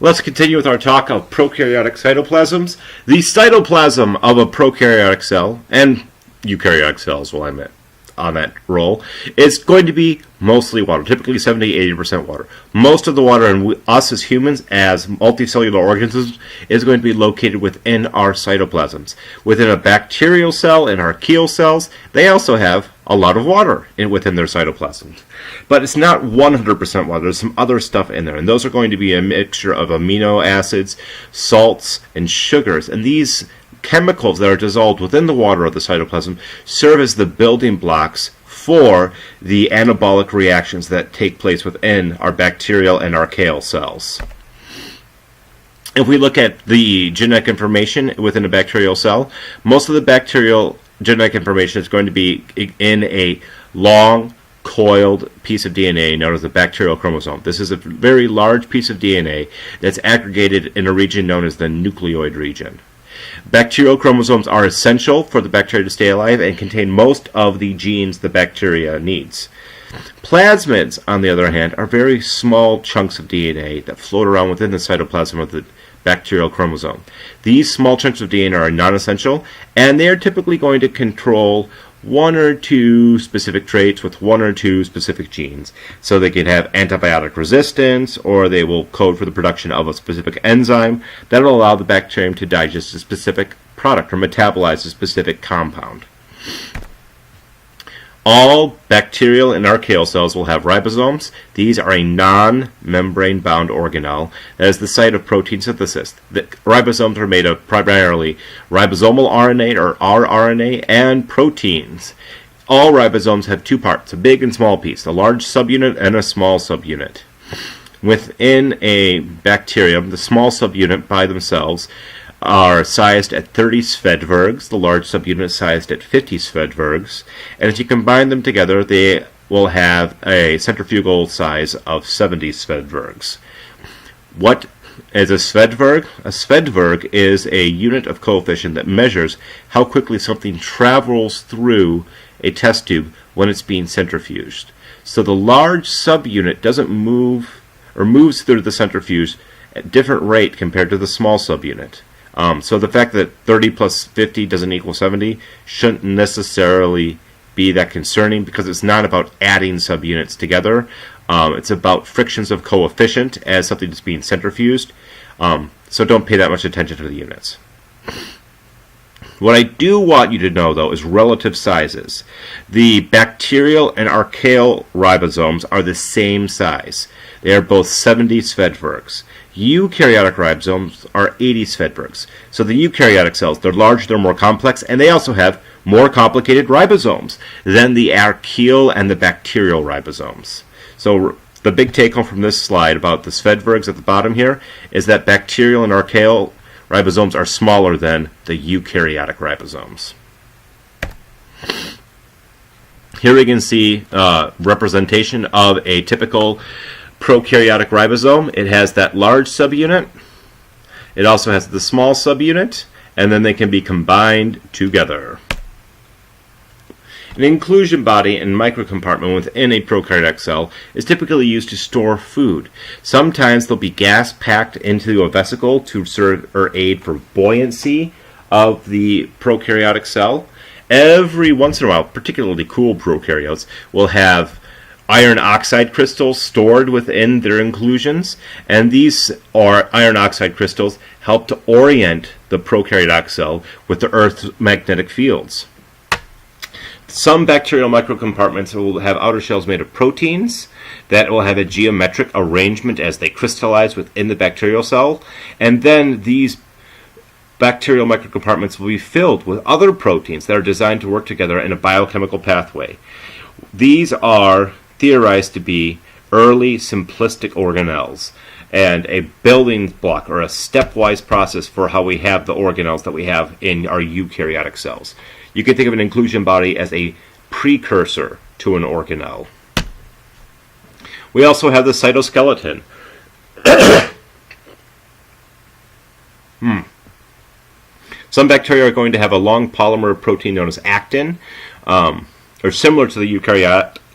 Let's continue with our talk of prokaryotic cytoplasms. The cytoplasm of a prokaryotic cell, and eukaryotic cells, well, I meant on that roll, is going to be mostly water, typically 70-80% water. Most of the water in us as humans, as multicellular organisms, is going to be located within our cytoplasms. Within a bacterial cell and archaeal cells, they also have a lot of water within their cytoplasms. But it's not 100% water. There's some other stuff in there, and those are going to be a mixture of amino acids, salts, and sugars. And these chemicals that are dissolved within the water of the cytoplasm serve as the building blocks for the anabolic reactions that take place within our bacterial and archaeal cells. If we look at the genetic information within a bacterial cell, most of the bacterial genetic information is going to be in a long, coiled piece of DNA known as the bacterial chromosome. This is a very large piece of DNA that's aggregated in a region known as the nucleoid region. Bacterial chromosomes are essential for the bacteria to stay alive and contain most of the genes the bacteria needs. Plasmids, on the other hand, are very small chunks of DNA that float around within the cytoplasm of the bacterial chromosome. These small chunks of DNA are non-essential, and they are typically going to control one or two specific traits with one or two specific genes. So they can have antibiotic resistance, or they will code for the production of a specific enzyme that will allow the bacterium to digest a specific product or metabolize a specific compound. All bacterial and archaeal cells will have ribosomes. These are a non-membrane bound organelle that is the site of protein synthesis. The ribosomes are made of primarily ribosomal RNA or rRNA and proteins. All ribosomes have two parts, a big and small piece, a large subunit and a small subunit. Within a bacterium, the small subunit by themselves are sized at 30 svedbergs, the large subunit is sized at 50 svedbergs, and if you combine them together, they will have a centrifugal size of 70 svedbergs. What is a svedberg? A svedberg is a unit of coefficient that measures how quickly something travels through a test tube when it's being centrifuged. So the large subunit doesn't move, or moves through the centrifuge at a different rate compared to the small subunit. So the fact that 30 plus 50 doesn't equal 70 shouldn't necessarily be that concerning, because it's not about adding subunits together. It's about frictions of coefficient as something is being centrifuged. So don't pay that much attention to the units. What I do want you to know, though, is relative sizes. The bacterial and archaeal ribosomes are the same size. They are both 70 svedbergs. Eukaryotic ribosomes are 80 svedbergs. So the eukaryotic cells, they're larger, they're more complex, and they also have more complicated ribosomes than the archaeal and the bacterial ribosomes. So the big take home from this slide about the svedbergs at the bottom here is that bacterial and archaeal ribosomes are smaller than the eukaryotic ribosomes. Here we can see representation of a typical prokaryotic ribosome. It has that large subunit. It also has the small subunit, and then they can be combined together. An inclusion body and microcompartment within a prokaryotic cell is typically used to store food. Sometimes there'll be gas packed into a vesicle to serve or aid for buoyancy of the prokaryotic cell. Every once in a while, particularly cool prokaryotes, will have iron oxide crystals stored within their inclusions, and these iron oxide crystals help to orient the prokaryotic cell with the Earth's magnetic fields. Some bacterial microcompartments will have outer shells made of proteins that will have a geometric arrangement as they crystallize within the bacterial cell, and then these bacterial microcompartments will be filled with other proteins that are designed to work together in a biochemical pathway. These are theorized to be early simplistic organelles, and a building block or a stepwise process for how we have the organelles that we have in our eukaryotic cells. You can think of an inclusion body as a precursor to an organelle. We also have the cytoskeleton. Some bacteria are going to have a long polymer protein known as actin, or similar to the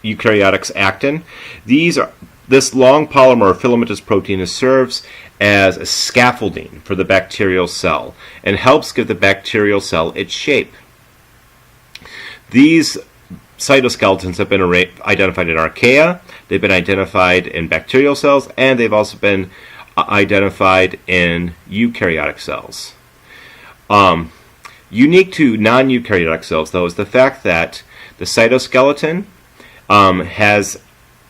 eukaryotics actin. These This long polymer filamentous protein serves as a scaffolding for the bacterial cell and helps give the bacterial cell its shape. These cytoskeletons have been identified in archaea, they've been identified in bacterial cells, and they've also been identified in eukaryotic cells. Unique to non-eukaryotic cells, though, is the fact that the cytoskeleton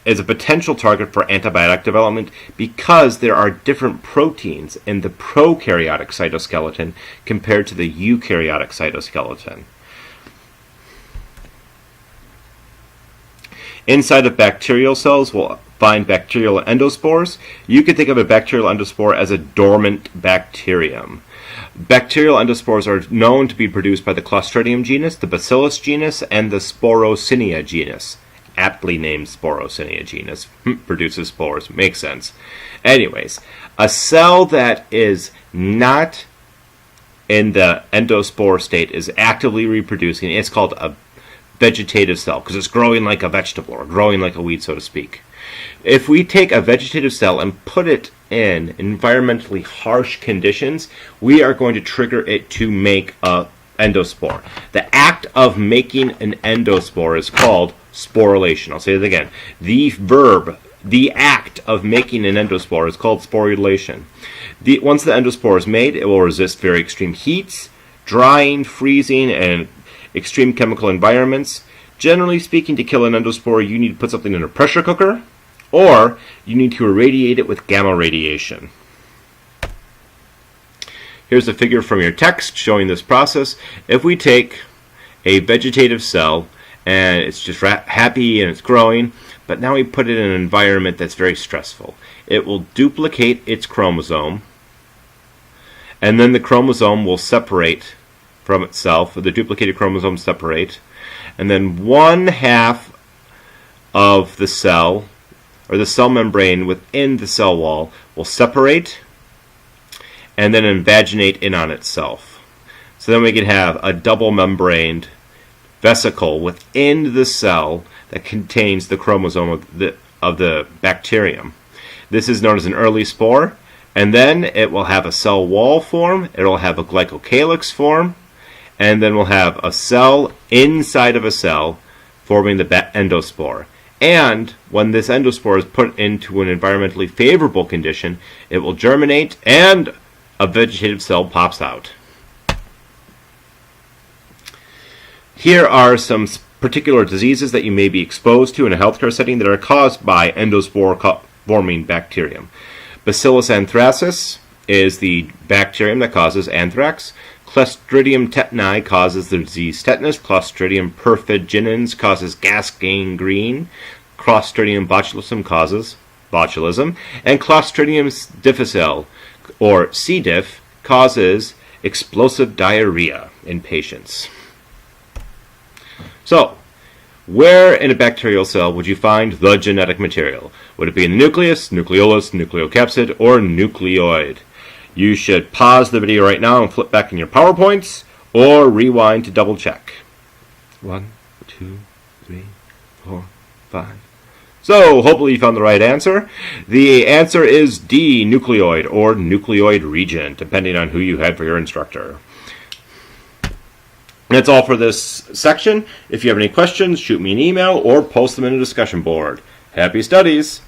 is a potential target for antibiotic development because there are different proteins in the prokaryotic cytoskeleton compared to the eukaryotic cytoskeleton. Inside of bacterial cells, we'll find bacterial endospores. You can think of a bacterial endospore as a dormant bacterium. Bacterial endospores are known to be produced by the Clostridium genus, the Bacillus genus, and the Sporosinia genus. Aptly named Sporosinia genus. Produces spores. Makes sense. Anyways, a cell that is not in the endospore state is actively reproducing. It's called a vegetative cell because it's growing like a vegetable or growing like a weed, so to speak. If we take a vegetative cell and put it in environmentally harsh conditions, we are going to trigger it to make a endospore. The act of making an endospore is called sporulation. I'll say it again. The act of making an endospore is called sporulation. Once the endospore is made, it will resist very extreme heats, drying, freezing, and extreme chemical environments. Generally speaking, to kill an endospore, you need to put something in a pressure cooker, or you need to irradiate it with gamma radiation. Here's a figure from your text showing this process. If we take a vegetative cell, and it's just happy and it's growing, but now we put it in an environment that's very stressful. It will duplicate its chromosome, and then the chromosome will separate from itself, the duplicated chromosomes separate, and then one half of the cell, or the cell membrane within the cell wall, will separate and then invaginate in on itself. So then we can have a double membraned vesicle within the cell that contains the chromosome of the bacterium. This is known as an early spore, and then it will have a cell wall form, it will have a glycocalyx form, and then we'll have a cell inside of a cell forming the endospore. And when this endospore is put into an environmentally favorable condition, it will germinate and a vegetative cell pops out. Here are some particular diseases that you may be exposed to in a healthcare setting that are caused by endospore-forming bacterium. Bacillus anthracis is the bacterium that causes anthrax. Clostridium tetani causes the disease tetanus. Clostridium perfiginans causes gas gangrene. Clostridium botulism causes botulism. And Clostridium difficile, or C. diff, causes explosive diarrhea in patients. So, where in a bacterial cell would you find the genetic material? Would it be in the nucleus, nucleolus, nucleocapsid, or nucleoid? You should pause the video right now and flip back in your PowerPoints, or rewind to double check. 1, 2, 3, 4, 5. So, hopefully you found the right answer. The answer is D, nucleoid, or nucleoid region, depending on who you had for your instructor. That's all for this section. If you have any questions, shoot me an email or post them in a discussion board. Happy studies!